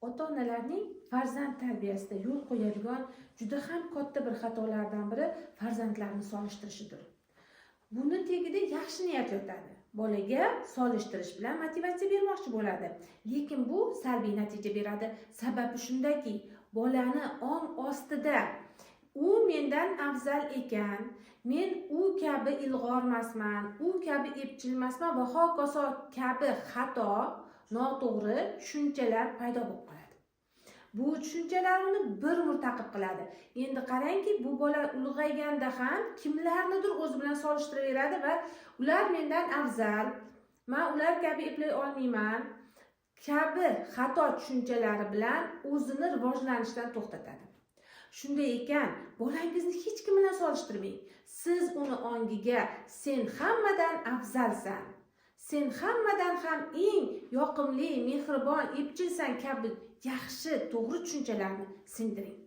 Ota-onalarning farzand tarbiyasida yo'l qo'yadigan juda ham katta bir xatolardan biri farzandlarni solishtirishidir. Buni tagida yaxshi niyat yotadi. Bolaga solishtirish bilan motivatsiya bermoqchi bo'ladi. Lekin bu salbiy natija beradi. Sababi shundaki, bolani ong ostida u mendan afzal ekan, men u kabi ilg'ormasman, u kabi epchilmasman va hokazo kabi xato, noto'g'ri tushunchalar paydo bo'lib qoladi. Bu tushunchalar uni bir umr ta'qib qiladi. Endi qarangki, bu bola ulg'ayganda ham kimlarnidir o'zi bilan solishtiraveradi va ular mendan afzal, men ular kabi eplay olmayman kabi xato tushunchalari bilan o'zini rivojlanishdan to'xtatadi. Shunday ekan, bolangizni hech kim bilan solishtirmang. Siz uni ongiga sen hammadan afzalsan, sen hammadan ham eng yoqimli, mehribon, epchilsan kabi yaxshi, to'g'ri tushunchalarni singdiring.